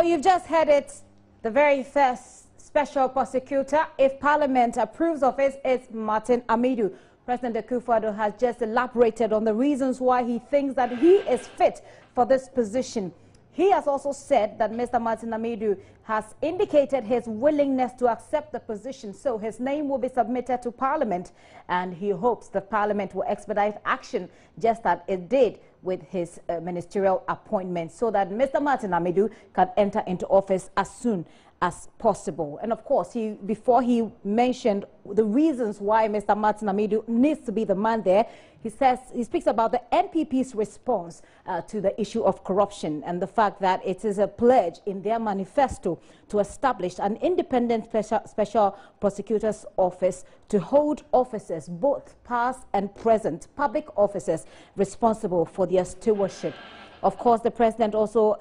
you've just heard it. The very first special prosecutor, if Parliament approves of it, is Martin Amidu. President Akufo-Addo has just elaborated on the reasons why he thinks that he is fit for this position. He has also said that Mr. Martin Amidu has indicated his willingness to accept the position, so his name will be submitted to Parliament, and he hopes the Parliament will expedite action just as it did with his ministerial appointment, so that Mr. Martin Amidu can enter into office as soon as possible. And of course, before he mentioned the reasons why Mr. Martin Amidu needs to be the man there, he speaks about the NPP's response to the issue of corruption and the fact that it is a pledge in their manifesto to establish an independent special prosecutor's office to hold officers, both past and present, public officers responsible for their stewardship. Of course, the president also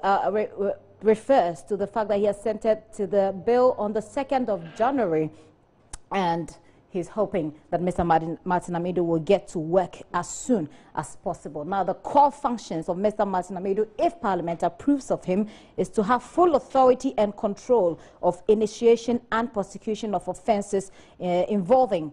refers to the fact that he has sent it to the bill on the 2nd of January, and he's hoping that Mr. Martin Amidu will get to work as soon as possible. Now, the core functions of Mr. Martin Amidu, if Parliament approves of him, is to have full authority and control of initiation and prosecution of offences involving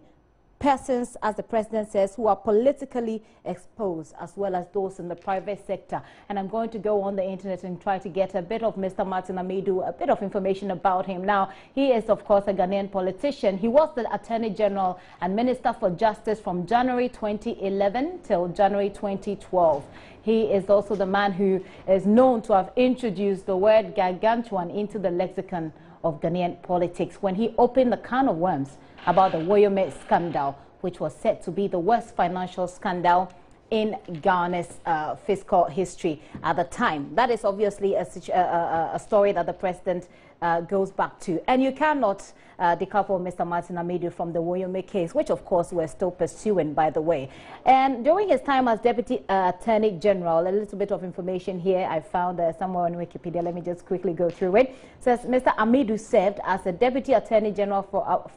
persons, as the president says, who are politically exposed, as well as those in the private sector. And I'm going to go on the internet and try to get a bit of Mr. Martin Amidu, a bit of information about him. Now, he is, of course, a Ghanaian politician. He was the Attorney General and Minister for Justice from January 2011 till January 2012. He is also the man who is known to have introduced the word gargantuan into the lexicon of Ghanaian politics when he opened the can of worms about the JoyNews scandal, which was said to be the worst financial scandal in Ghana's fiscal history at the time. That is obviously a story that the president goes back to. And you cannot decouple Mr. Martin Amidu from the JoyNews case, which of course we're still pursuing, by the way. And during his time as Deputy Attorney General, a little bit of information here I found somewhere on Wikipedia. Let me just quickly go through it. It says Mr. Amidu served as a Deputy Attorney General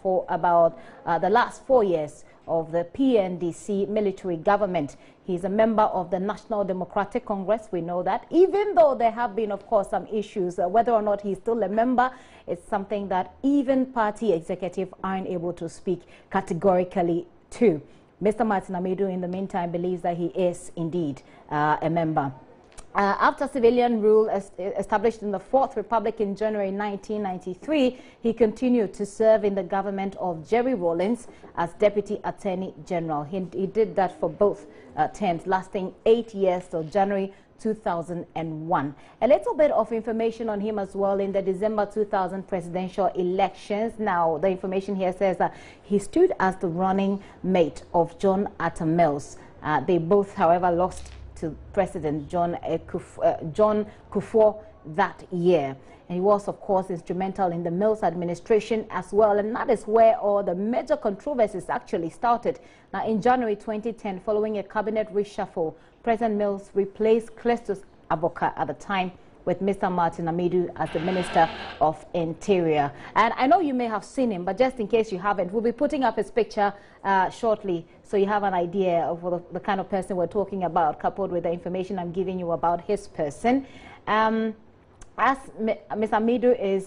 for about the last 4 years of the PNDC military government. He's a member of the National Democratic Congress. We know that, even though there have been, of course, some issues, whether or not he's still a member, it's something that even party executives aren't able to speak categorically to. Mr. Martin Amidu, in the meantime, believes that he is indeed a member. After civilian rule established in the Fourth Republic in January 1993, he continued to serve in the government of Jerry Rawlings as Deputy Attorney General. He did that for both terms, lasting 8 years till January 2001. A little bit of information on him as well in the December 2000 presidential elections. Now, the information here says that he stood as the running mate of John Atta Mills. They both, however, lost to President John Kufuor that year. And he was, of course, instrumental in the Mills administration as well. And that is where all the major controversies actually started. Now, in January 2010, following a cabinet reshuffle, President Mills replaced Crestus Aboka at the time with Mr. Martin Amidu as the Minister of Interior. And I know you may have seen him, but just in case you haven't, we'll be putting up his picture shortly, so you have an idea of the kind of person we're talking about, coupled with the information I'm giving you about his person. As Mr. Amidu is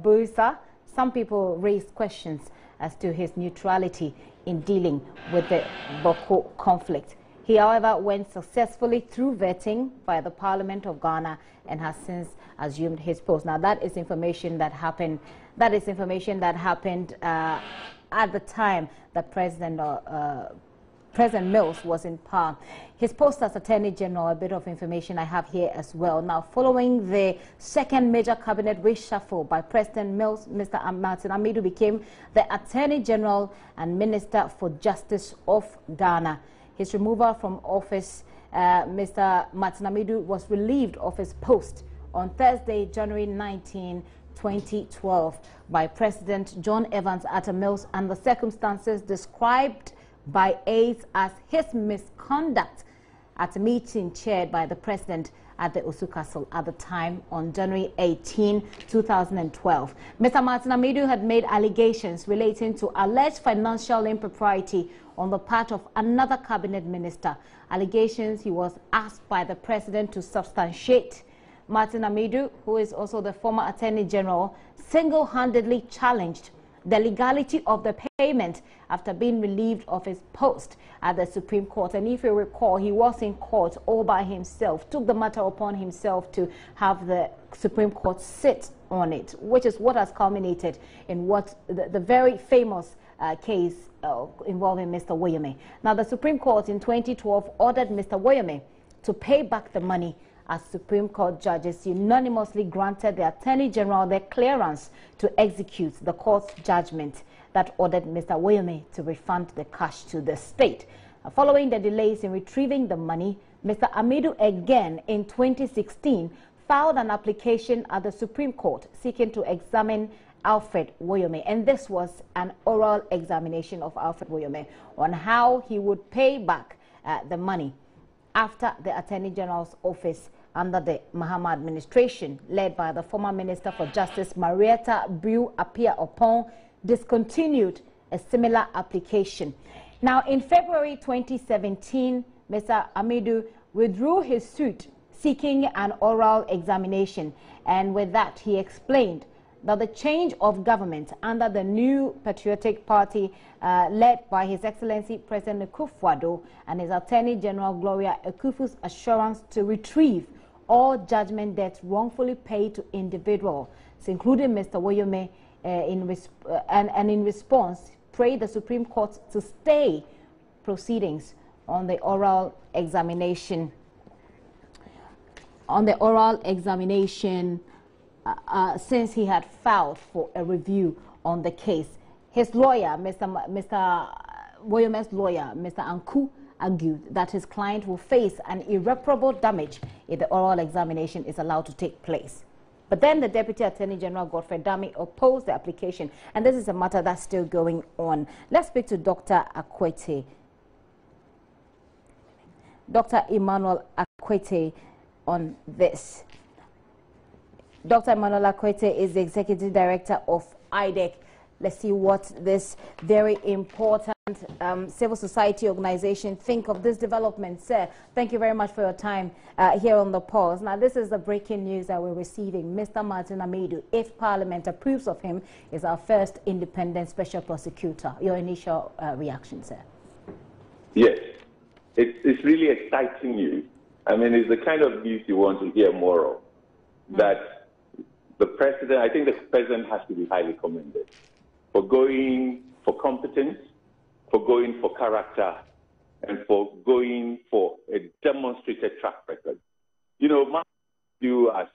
Buisa, some people raised questions as to his neutrality in dealing with the Boko conflict. He, however, went successfully through vetting by the Parliament of Ghana and has since assumed his post. Now, that is information that happened. That is information that happened at the time that President Mills was in power. His post as Attorney General, a bit of information I have here as well. Now, following the second major cabinet reshuffle by President Mills, Mr. Martin Amidu became the Attorney General and Minister for Justice of Ghana. His removal from office, Mr. Martin Amidu was relieved of his post on Thursday, January 19, 2012, by President John Evans Atta Mills, and the circumstances described by aides as his misconduct at a meeting chaired by the president at the Osu Castle at the time on January 18, 2012. Mr. Martin Amidu had made allegations relating to alleged financial impropriety on the part of another cabinet minister. Allegations he was asked by the president to substantiate Martin Amidu, who is also the former Attorney General, single-handedly challenged the legality of the payment after being relieved of his post at the Supreme Court. And if you recall, he was in court all by himself, took the matter upon himself to have the Supreme Court sit on it, which is what has culminated in what the very famous case involving Mr. Woyome. Now, the Supreme Court in 2012 ordered Mr. Woyome to pay back the money, as Supreme Court judges unanimously granted the Attorney General the clearance to execute the court's judgment that ordered Mr. Woyome to refund the cash to the state. Following the delays in retrieving the money, Mr. Amidu again in 2016 filed an application at the Supreme Court seeking to examine Alfred Woyome, and this was an oral examination of Alfred Woyome on how he would pay back the money after the Attorney General's office under the Mahama administration, led by the former Minister for Justice Marietta Brew Appiah Oppong, discontinued a similar application. Now, in February 2017, Mr. Amidu withdrew his suit seeking an oral examination, and with that, he explained that the change of government under the new Patriotic Party led by His Excellency President Akufo-Addo and his Attorney General Gloria Akufo's assurance to retrieve all judgment debts wrongfully paid to individuals, including Mr. Woyome, in response, prayed the Supreme Court to stay proceedings on the oral examination. Since he had filed for a review on the case. His lawyer, Mr. Woyome's lawyer, Mr. Anku, argued that his client will face an irreparable damage if the oral examination is allowed to take place. But then the Deputy Attorney General, Godfrey Dami, opposed the application, and this is a matter that's still going on. Let's speak to Dr. Akwete. Dr. Emmanuel Akwete on this. Dr. Emmanuel Akwete is the Executive Director of IDEC. Let's see what this very important civil society organization think of this development. Sir, thank you very much for your time here on The Pulse. Now, this is the breaking news that we're receiving. Mr. Martin Amidu, if Parliament approves of him, is our first independent special prosecutor. Your initial reaction, sir? Yes, it's really exciting news. I mean, it's the kind of news you want to hear more of. That the president, I think the president has to be highly commended for going for competence, for going for character, and for going for a demonstrated track record. You know, you as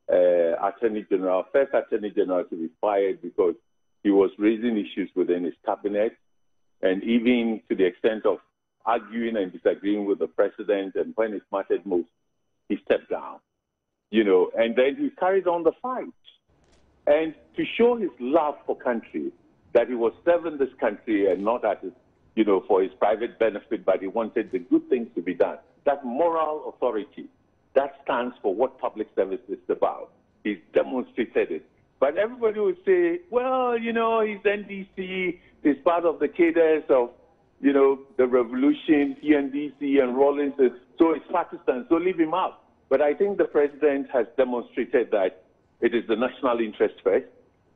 Attorney General, first Attorney General to be fired because he was raising issues within his cabinet, and even to the extent of arguing and disagreeing with the president, and when it mattered most, he stepped down. You know, and then he carried on the fight. And to show his love for country, that he was serving this country and not at his, you know, for his private benefit, but he wanted the good things to be done. That moral authority, that stands for what public service is about. He's demonstrated it. But everybody would say, well, you know, he's NDC, he's part of the cadres of, you know, the revolution, PNDC and Rawlings, so it's Pakistan, so leave him out. But I think the president has demonstrated that it is the national interest first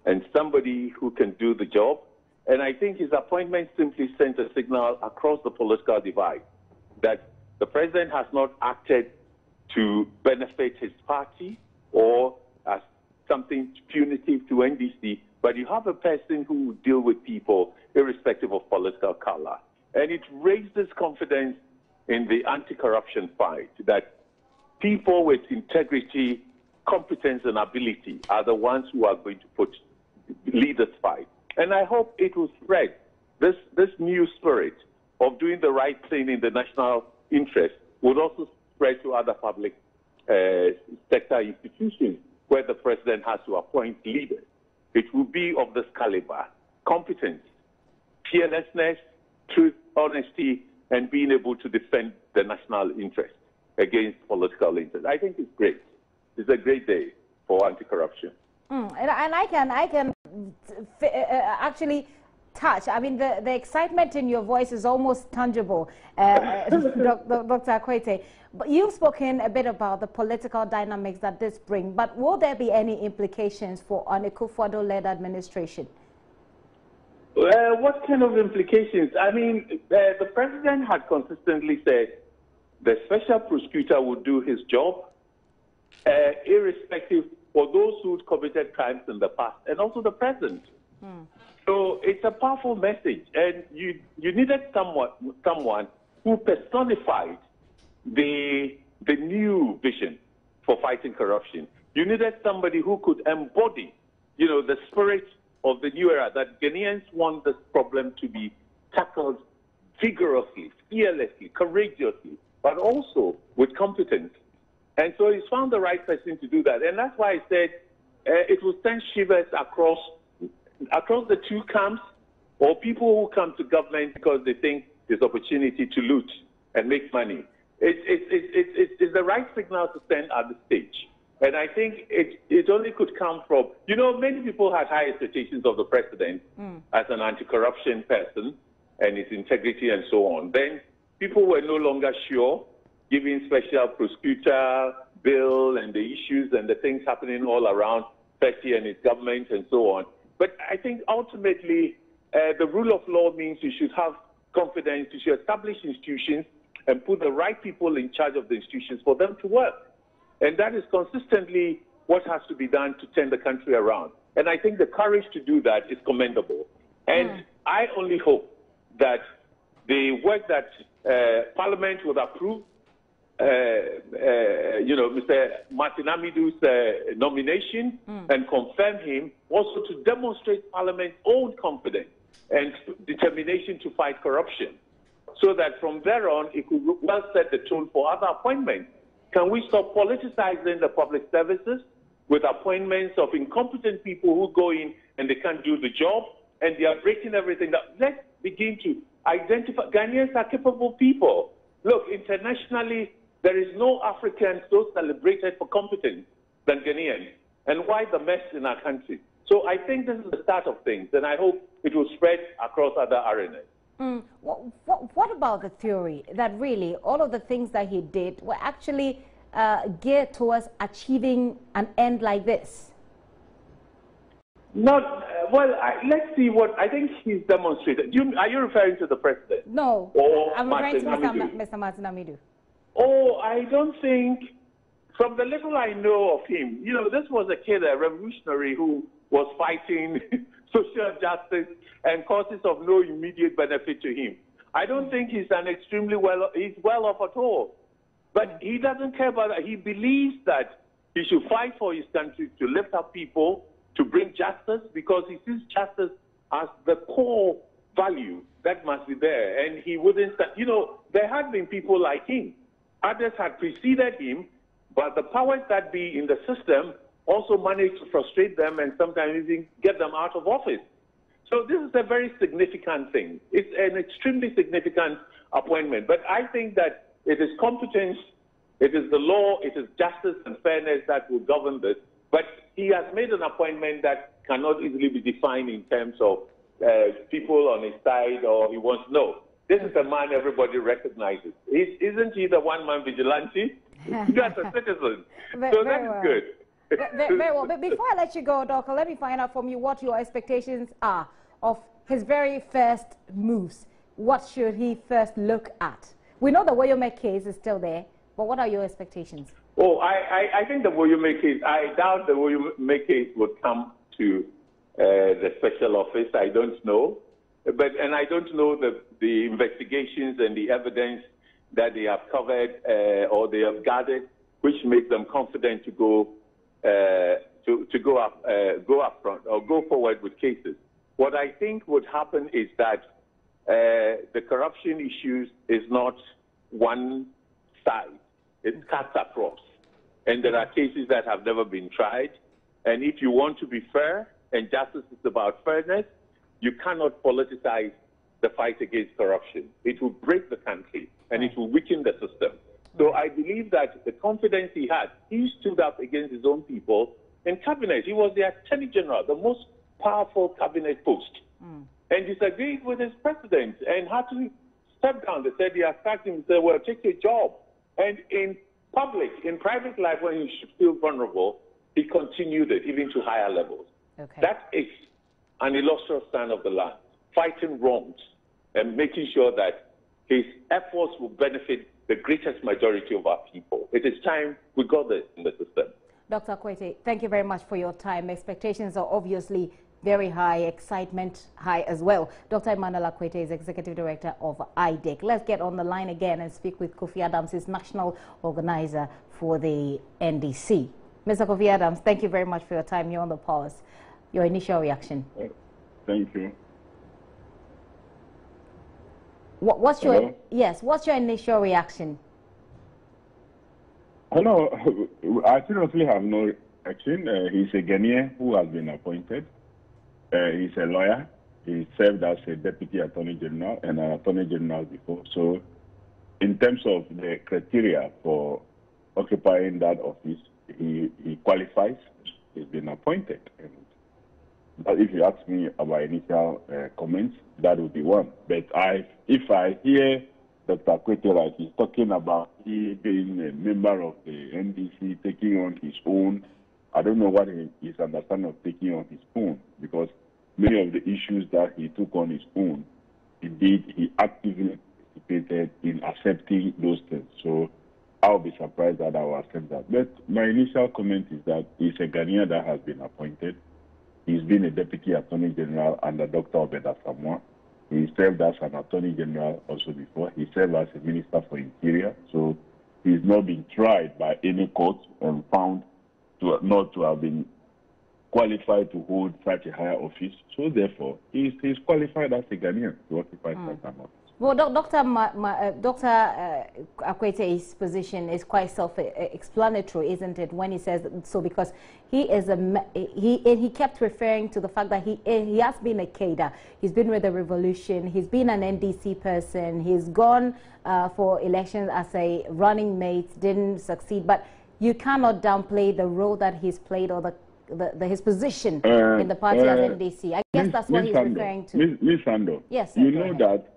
and somebody who can do the job. And I think his appointment simply sent a signal across the political divide that the president has not acted to benefit his party or as something punitive to NDC, but you have a person who will deal with people irrespective of political color. And it raises confidence in the anti-corruption fight that people with integrity, competence, and ability are the ones who are going to lead this fight. And I hope it will spread. This new spirit of doing the right thing in the national interest would also spread to other public sector institutions where the president has to appoint leaders. It will be of this caliber: competence, fearlessness, truth, honesty, and being able to defend the national interest against political interest. I think it's great. It's a great day for anti-corruption. And I can actually touch. I mean, the excitement in your voice is almost tangible, Dr. Akwete. But you've spoken a bit about the political dynamics that this brings, but will there be any implications for an Akufo-Addo-led administration? What kind of implications? I mean, the president had consistently said the special prosecutor would do his job, irrespective for those who committed crimes in the past and also the present. So it's a powerful message, and you needed someone who personified the new vision for fighting corruption. You needed somebody who could embody, the spirit of the new era, that Ghanaians want this problem to be tackled vigorously, fearlessly, courageously, but also with competence. And so he's found the right person to do that. And that's why I said it will send shivers across the two camps, or people who come to government because they think there's opportunity to loot and make money. It's the right signal to send at this stage. And I think it only could come from, many people had high expectations of the president as an anti-corruption person and his integrity and so on. Then people were no longer sure, given special prosecutor bill and the issues and the things happening all around Fetty and his government and so on. But I think ultimately the rule of law means you should have confidence, you should establish institutions and put the right people in charge of the institutions for them to work. And that is consistently what has to be done to turn the country around. And I think the courage to do that is commendable. And I only hope that the work that Parliament would approve, Mr. Martin Amidu's nomination and confirm him, also to demonstrate Parliament's own confidence and determination to fight corruption, so that from there on it could well set the tone for other appointments. Can we stop politicizing the public services with appointments of incompetent people who go in and they can't do the job and they are breaking everything down? Let's begin to identify. Ghanaians are capable people. Look, internationally, there is no African so celebrated for competence than Ghanaians. And why the mess in our country? So I think this is the start of things, and I hope it will spread across other arenas. What about the theory that really all of the things that he did were actually geared towards achieving an end like this? Not let's see what I think he's demonstrated. Are you referring to the president? No, or I'm referring to Mr. Martin Amidu. Oh, I don't think, from the little I know of him, this was a kid, a revolutionary who was fighting social justice and causes of no immediate benefit to him. I don't think he's he's well off at all. But he doesn't care about that. He believes that he should fight for his country, to lift up people, to bring justice, because he sees justice as the core value that must be there. And he wouldn't, there had been people like him. Others had preceded him, but the powers that be in the system also managed to frustrate them and sometimes even get them out of office. So this is a very significant thing. It's an extremely significant appointment. But I think that it is competence, it is the law, it is justice and fairness that will govern this. But he has made an appointment that cannot easily be defined in terms of people on his side, or he wants This is a man everybody recognizes. Isn't he the one-man vigilante? That's a citizen. So that is good. Very well. But before I let you go, Doctor, let me find out from you what your expectations are of his very first moves. What should he first look at? We know the Woyome case is still there, but what are your expectations? Oh, I think the Woyome case, I doubt the Woyome case would come to the special office. I don't know. And I don't know the investigations and the evidence that they have covered or they have gathered, which makes them confident to go up front or go forward with cases. What I think would happen is that the corruption issues is not one side; it cuts across, and there are cases that have never been tried. And if you want to be fair, and justice is about fairness, you cannot politicize the fight against corruption. It will break the country and it will weaken the system. So I believe that the confidence he had, he stood up against his own people in cabinet. He was the Attorney General, the most powerful cabinet post. and disagreed with his president and had to step down. They said he attacked him and said, well, take your job. And in public, in private life, when he should feel vulnerable, he continued it even to higher levels. Okay. That is an illustrious son of the land, fighting wrongs and making sure that his efforts will benefit the greatest majority of our people. It is time we got this in the system. Dr. Akwete, thank you very much for your time. Expectations are obviously very high, excitement high as well. Dr. Emmanuel Akwete is Executive Director of IDEC. Let's get on the line again and speak with Kofi Adams, his national organizer for the NDC. Mr. Kofi Adams, thank you very much for your time. You're on the pause. Your initial reaction. Thank you. What's your initial reaction? Hello. I seriously have no action. He's a Ghanaian who has been appointed. He's a lawyer. He served as a deputy attorney general and an attorney general before. So, in terms of the criteria for occupying that office, he qualifies. He's been appointed. But if you ask me about initial comments, that would be one. But if I hear Dr. Akwete, like he's talking about he being a member of the NDC, taking on his own, I don't know what his understanding of taking on his own, because many of the issues that he took on his own, indeed, he actively participated in accepting those things. So I'll be surprised that I will accept that. But my initial comment is that he's a Ghanaian that has been appointed. He's been a deputy attorney general under Dr. Obeda Samoa. He served as an attorney general also before. He served as a minister for interior. So he's not been tried by any court and found not to have been qualified to hold such a higher office. So therefore, he's qualified as a Ghanaian to occupy such an office. Well, Dr. Akwete's position is quite self-explanatory, isn't it, when he says so? Because he kept referring to the fact that he has been a cadre. He's been with the revolution. He's been an NDC person. He's gone for elections as a running mate, didn't succeed. But you cannot downplay the role that he's played or his position in the party as NDC. I guess that's what he's referring to. Ms. Sando, yes, you know that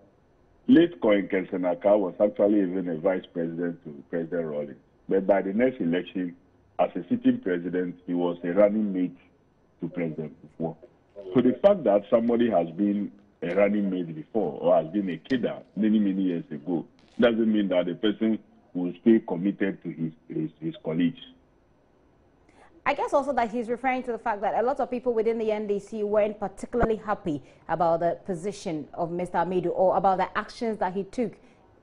late Koen Kelsenaka was actually even a vice president to President Rawlings. But by the next election, as a sitting president, he was a running mate to President before. So the fact that somebody has been a running mate before or has been a cadre many years ago doesn't mean that the person will stay committed to his colleagues. I guess also that he's referring to the fact that a lot of people within the NDC weren't particularly happy about the position of Mr. Amidu or about the actions that he took,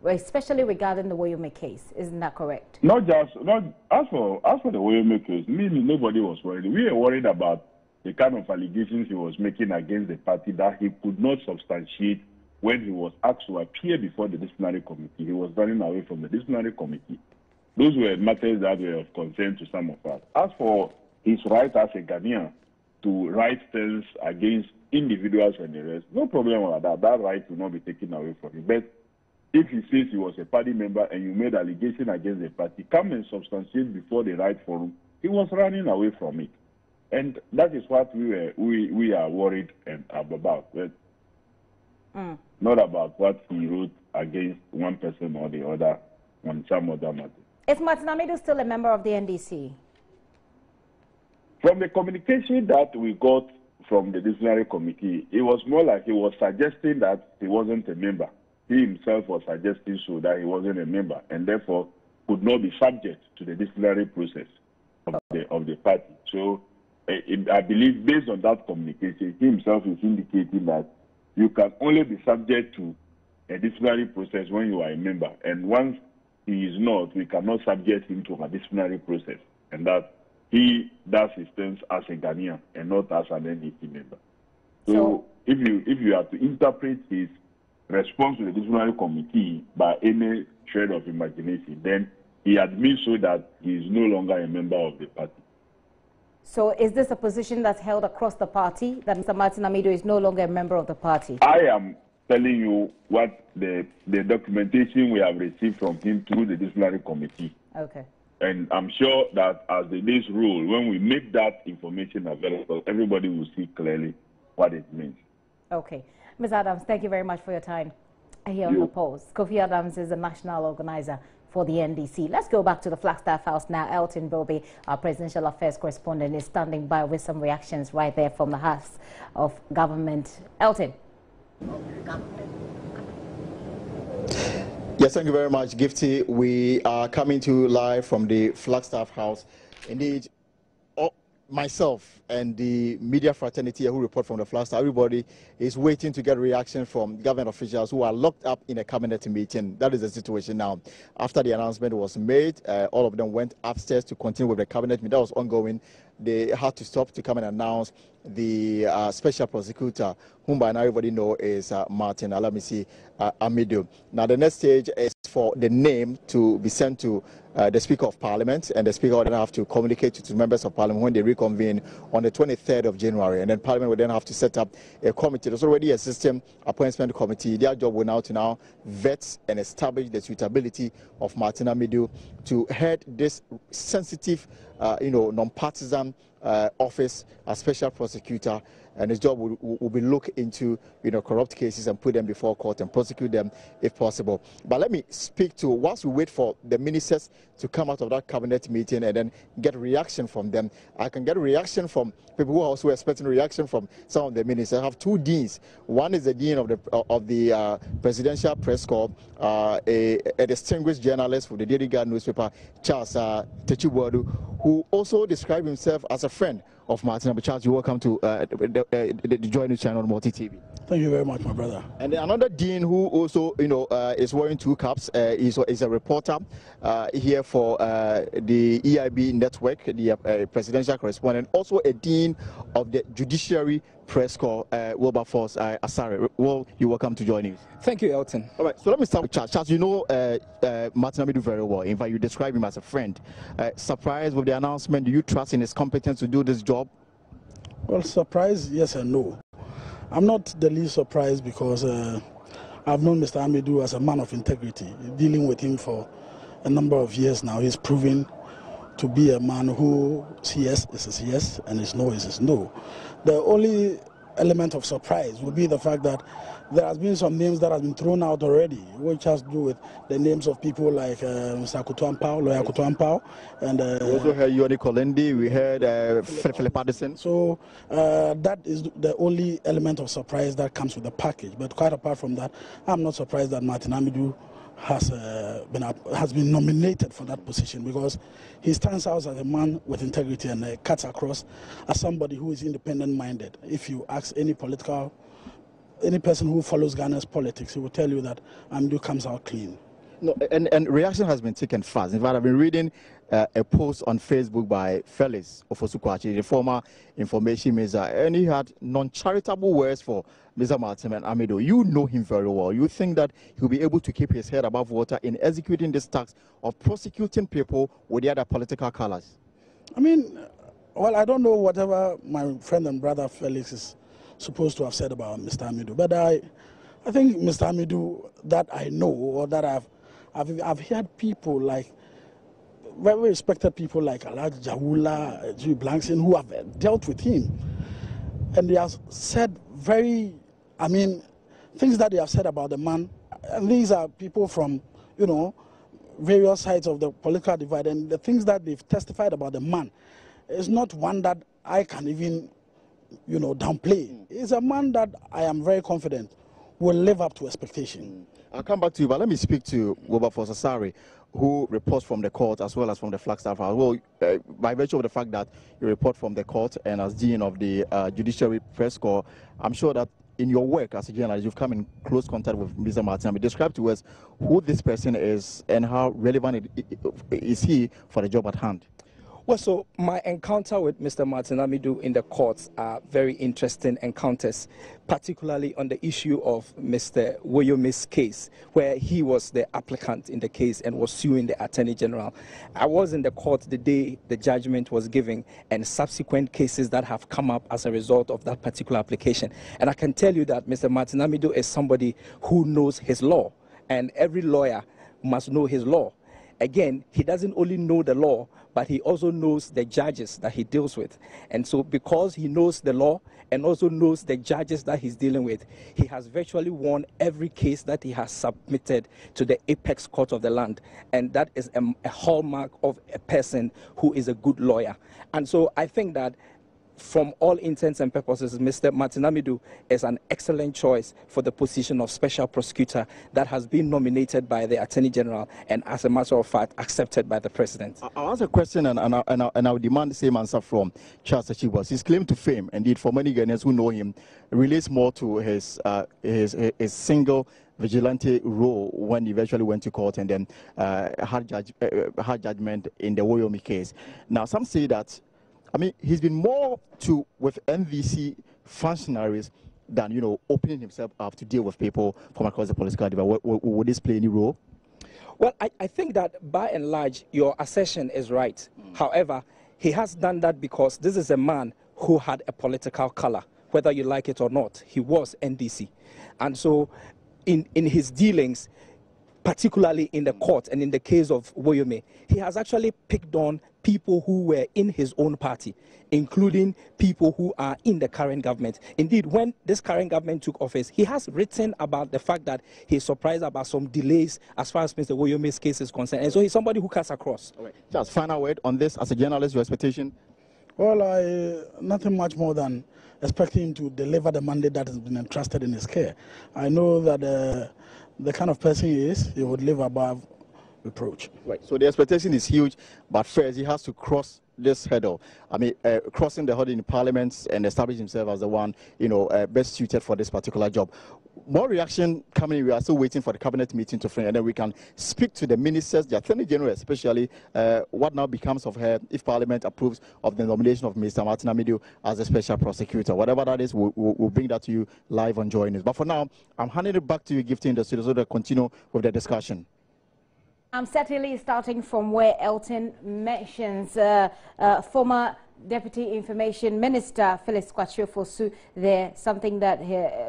especially regarding the Woyome case. Isn't that correct? As for the Woyome case, nobody was worried. We were worried about the kind of allegations he was making against the party that he could not substantiate when he was asked to appear before the disciplinary committee. He was running away from the disciplinary committee. Those were matters that were of concern to some of us. As for his right as a Ghanaian to write things against individuals and the rest, no problem with that. That right will not be taken away from him. But if he says he was a party member and you made allegation against the party, come and substantiate before the right forum. He was running away from it. And that is what we are worried about. But not about what he wrote against one person or the other on some other matter. Is Martin Amidu still a member of the NDC? From the communication that we got from the disciplinary committee, it was more like he was suggesting that he wasn't a member. He himself was suggesting so that he wasn't a member and therefore could not be subject to the disciplinary process of the party. So I believe based on that communication, he himself is indicating that you can only be subject to a disciplinary process when you are a member. And once he is not, we cannot subject him to a disciplinary process. And that he does his things as a Ghanaian and not as an NDC member. So if you have to interpret his response to the disciplinary committee by any shred of imagination, then he admits so that he is no longer a member of the party. So is this a position that's held across the party, that Mr. Martin Amidu is no longer a member of the party? I am telling you what the documentation we have received from him through the disciplinary committee. Okay. And I'm sure that as the days roll, when we make that information available, everybody will see clearly what it means. Okay. Ms. Adams, thank you very much for your time here on the Post. Kofi Adams is the national organizer for the NDC. Let's go back to the Flagstaff House now. Elton Bobi, our presidential affairs correspondent, is standing by with some reactions right there from the House of Government. Elton. Yes, thank you very much, Gifty. We are coming to you live from the Flagstaff House. Indeed, myself and the media fraternity who report from the Flagstaff, everybody is waiting to get reaction from government officials who are locked up in a cabinet meeting. That is the situation now. After the announcement was made, all of them went upstairs to continue with the cabinet meeting. That was ongoing. They had to stop to come and announce the special prosecutor, whom by now everybody know is Amidu. Now the next stage is for the name to be sent to the Speaker of Parliament, and the Speaker will then have to communicate to members of Parliament when they reconvene on the 23rd of January, and then Parliament will then have to set up a committee. There's already a system appointment committee. Their job will now vet and establish the suitability of Martin Amidu to head this sensitive, non-partisan office as special prosecutor, and his job will be look into corrupt cases and put them before court and prosecute them if possible. But let me speak to, whilst we wait for the ministers to come out of that cabinet meeting and then get reaction from them, I can get a reaction from people who are also expecting a reaction from some of the ministers. I have two deans. One is the dean of the presidential press corps, a distinguished journalist for the Daily Guard newspaper, Charles Techibuadu, who also described himself as a friend of Martin Amidu. Charles, you're welcome to the JoyNews channel on Multi TV. Thank you very much, my brother. And another dean who also, is wearing two caps, is a reporter here for the EIB network, the presidential correspondent, also a dean of the Judiciary Press Corps, Wilberforce Asare. Well, you're welcome to JoyNews. Thank you, Elton. All right, so let me start with Charles. Charles, you know Martin Amidu very well. In fact, you describe him as a friend. Surprised with the announcement? Do you trust in his competence to do this job? Well, surprised, yes and no. I'm not the least surprised because I've known Mr. Amidu as a man of integrity. Dealing with him for a number of years now, he's proven to be a man who yes is his yes and his no is his no. The only element of surprise would be the fact that there has been some names that have been thrown out already, which has to do with the names of people like Mr. Akufo-Addo, lawyer Akufo-Addo, and we also heard Yoni Kolendi, we heard Philip Addison. So that is the only element of surprise that comes with the package. But quite apart from that, I'm not surprised that Martin Amidu has been nominated for that position, because he stands out as a man with integrity and cuts across as somebody who is independent-minded. If you ask any person who follows Ghana's politics, he will tell you that Amidu comes out clean. No, and reaction has been taken fast. In fact, I've been reading a post on Facebook by Felix Ofosukwachi, the former information minister, and he had non-charitable words for Mr. Martin Amidu. You know him very well. You think that he'll be able to keep his head above water in executing this task of prosecuting people with the other political colors? I mean, well, I don't know whatever my friend and brother Felix is supposed to have said about Mr. Amidu, but I think Mr. Amidu that I know, or that I've heard people like very respected people like Alhaji Jawula, G. Blankson, who have dealt with him, and they have said things that they have said about the man. And these are people from, various sides of the political divide, and the things that they've testified about the man is not one that I can even, downplay. He's a man that I am very confident will live up to expectation. I'll come back to you, but let me speak to Wilberforce Asare, who reports from the court as well as from the Flagstaff House. Well, by virtue of the fact that you report from the court and as dean of the Judiciary Press Corps, I'm sure that in your work as a journalist, you've come in close contact with Mr. Martin. Describe to us who this person is and how relevant is he for the job at hand. Well, so my encounter with Mr. Martin Amidu in the courts are very interesting encounters, particularly on the issue of Mr. Woyomi's case, where he was the applicant in the case and was suing the Attorney General. I was in the court the day the judgment was given and subsequent cases that have come up as a result of that particular application. And I can tell you that Mr. Martin Amidu is somebody who knows his law, and every lawyer must know his law. again, he doesn't only know the law, but he also knows the judges that he deals with. And so because he knows the law and also knows the judges that he's dealing with, he has virtually won every case that he has submitted to the apex court of the land. And that is a hallmark of a person who is a good lawyer. And so I think that from all intents and purposes, Mr. Martin Amidu is an excellent choice for the position of special prosecutor that has been nominated by the Attorney General and, as a matter of fact, accepted by the President. I'll ask a question and I'll demand the same answer from Charles Achibos. His claim to fame, indeed, for many Ghanaians who know him, relates more to his single vigilante role when he eventually went to court and then had judgment in the Woyomi case. Now, some say that, I mean, he's been more with NVC functionaries than, opening himself up to deal with people from across the political divide. Would this play any role? Well, I think that by and large, your assertion is right. However, he has done that because this is a man who had a political color, whether you like it or not. He was NDC. And so in his dealings, particularly in the court and in the case of Woyome, he has actually picked on people who were in his own party, including people who are in the current government. Indeed, when this current government took office, he has written about the fact that he's surprised about some delays as far as Mr. Woyome's case is concerned. And so he's somebody who cuts across. All right. Just final word on this as a journalist, your expectation? Well, nothing much more than expecting him to deliver the mandate that has been entrusted in his care. I know that the kind of person he is, he would live above reproach. Right. So the expectation is huge, but first he has to cross this hurdle. I mean, crossing the hurdle in Parliament and establish himself as the one, best suited for this particular job. More reaction coming in. We are still waiting for the cabinet meeting to finish, and then we can speak to the ministers, the Attorney General especially, what now becomes of her if Parliament approves of the nomination of Mr. Martin Amidu as a special prosecutor. Whatever that is, we'll bring that to you live on JoyNews. But for now, I'm handing it back to you, Gifty, in the studio so that continue with the discussion. I'm certainly starting from where Elton mentions former Deputy Information Minister Felix Kwatrio-Fosu there, something that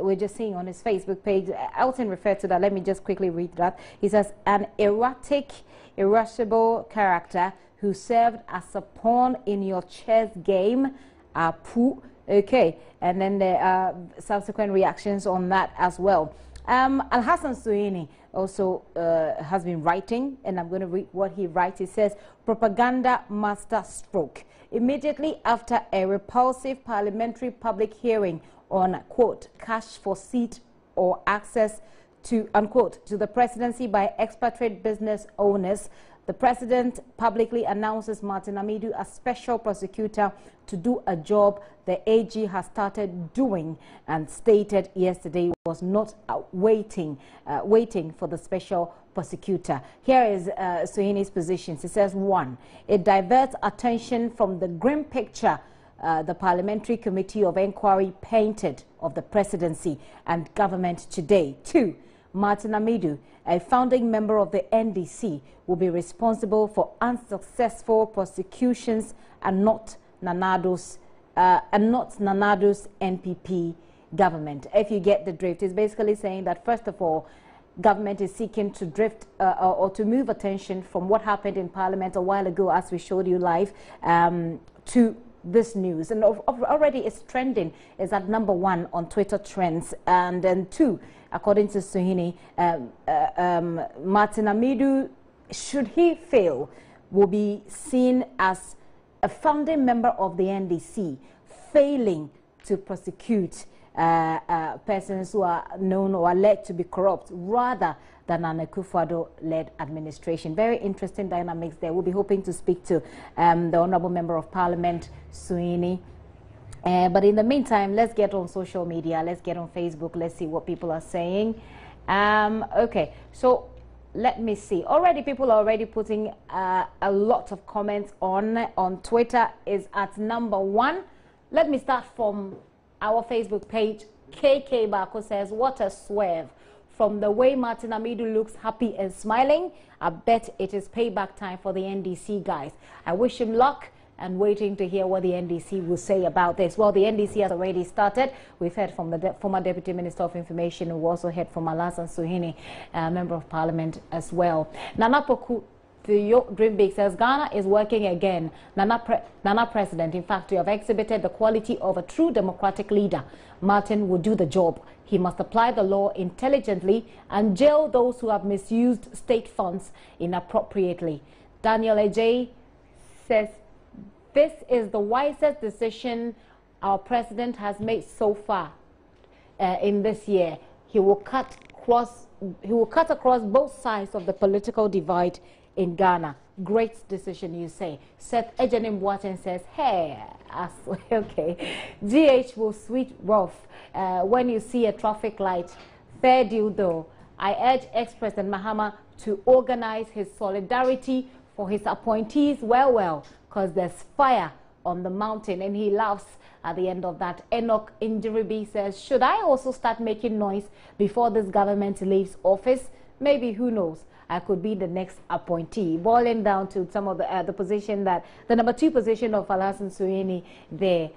we're just seeing on his Facebook page. Elton referred to that. Let me just quickly read that. He says, an erratic, irascible character who served as a pawn in your chess game. Okay, and then there are subsequent reactions on that as well. Al-Hassan Suini also has been writing, and I'm going to read what he writes. He says, propaganda master stroke. Immediately after a repulsive parliamentary public hearing on, quote, cash for seat or access to, unquote, to the presidency by expatriate business owners, the president publicly announces Martin Amidu as special prosecutor to do a job the AG has started doing and stated yesterday was not waiting for the special prosecutor. Here is Suhini's position. He says, 1, it diverts attention from the grim picture the Parliamentary Committee of Inquiry painted of the presidency and government today. 2, Martin Amidu, a founding member of the NDC, will be responsible for unsuccessful prosecutions and not Nanado's NPP government. If you get the drift, it's basically saying that, first of all, government is seeking to drift or to move attention from what happened in Parliament a while ago, as we showed you live, to this news. And already it's trending. It's at #1 on Twitter trends. And then 2, according to Suhini, Martin Amidu, should he fail, will be seen as a founding member of the NDC failing to prosecute persons who are known or alleged to be corrupt, rather than an Akufo-Addo-led administration. Very interesting dynamics there. We'll be hoping to speak to the Honourable Member of Parliament, Suhini. But in the meantime, let's get on social media. Let's get on Facebook. Let's see what people are saying. Okay, so let me see. Already, people are already putting a lot of comments on Twitter. Is at #1. Let me start from our Facebook page. KK Bako says, what a swerve. From the way Martin Amidu looks happy and smiling, I bet it is payback time for the NDC guys. I wish him luck and waiting to hear what the NDC will say about this. Well, the NDC has already started. We've heard from the former Deputy Minister of Information. We've also heard from Al-Hassan Suhini, Member of Parliament as well. Nana Poku Dream Big says Ghana is working again. Nana President, in fact, you have exhibited the quality of a true democratic leader. Martin will do the job. He must apply the law intelligently and jail those who have misused state funds inappropriately. Daniel Ajay says this is the wisest decision our president has made so far in this year. He will cut across both sides of the political divide in Ghana. Great decision, you say. Seth Ejenim Boateng says, hey, okay. GH will sweet rough when you see a traffic light. Fair deal, though. I urge ex-President Mahama to organize his solidarity for his appointees well, because there's fire on the mountain. And he laughs at the end of that. Enoch Injiribi says, should I also start making noise before this government leaves office? Maybe, who knows? I could be the next appointee. Boiling down to some of the position that the number 2 position of Alhassan Sueni there.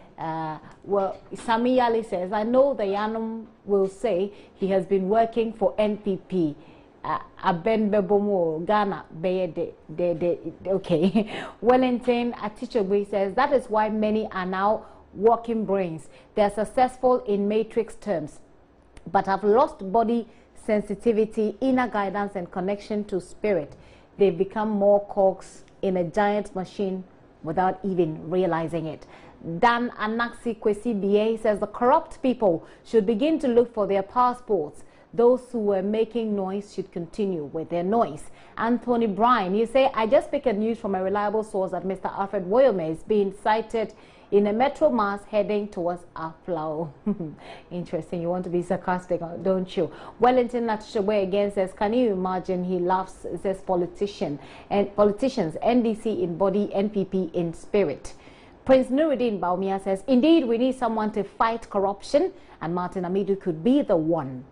Well, Sami Ali says, I know the Yanum will say he has been working for NPP. Aben Bebomo, Ghana, okay. Wellington Atichogwe says, that is why many are now working brains. They are successful in matrix terms, but have lost body sensitivity, inner guidance, and connection to spirit. They become more cogs in a giant machine without even realizing it. Dan Anaxi Kwesi BA says the corrupt people should begin to look for their passports. Those who were making noise should continue with their noise. Anthony Bryan, you say, I just picked a news from a reliable source that Mr. Alfred Woyome is being cited in a metro mass heading towards Aflao. Interesting. You want to be sarcastic, don't you? Wellington Natshawe again says, can you imagine? He laughs. It says politicians, NDC in body, NPP in spirit. Prince Nuruddin Baumia says, indeed, we need someone to fight corruption, and Martin Amidu could be the one.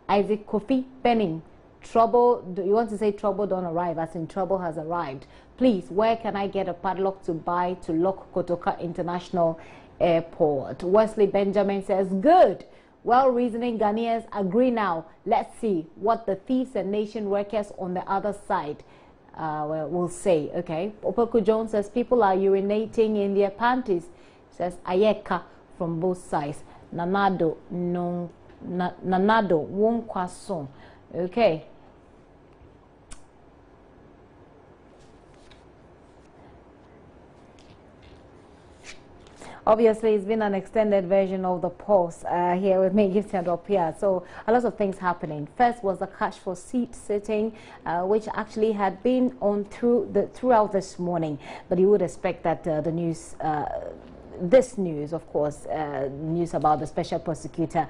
Isaac Kofi Penning, trouble, you want to say trouble don't arrive, as in trouble has arrived. Please, where can I get a padlock to buy to lock Kotoka International Airport? Wesley Benjamin says, good. Well-reasoning Ghanaians agree now. Let's see what the thieves and nation workers on the other side will say. Okay. Opoku Jones says, people are urinating in their panties. Says, Ayeka from both sides. Nanado, no. Nanado, won kwason. Okay. Obviously, it's been an extended version of the pulse here with me, Gifty and Opia. So a lot of things happening. First was the cash for seat sitting, which actually had been on throughout this morning. But you would expect that the news. This news, of course, news about the special prosecutor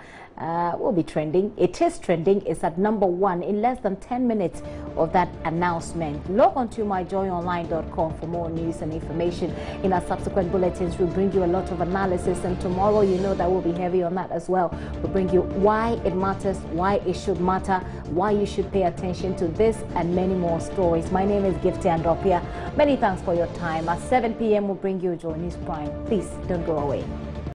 will be trending. It is trending. It's at #1 in less than 10 minutes of that announcement. Log on to myjoyonline.com for more news and information. In our subsequent bulletins, we'll bring you a lot of analysis, and tomorrow, you know, that will be heavy on that as well. We'll bring you why it matters, why it should matter, why you should pay attention to this and many more stories. My name is Gifty Andropia. Many thanks for your time. At 7 p.m. we'll bring you JoyNews Prime. Please don't go away.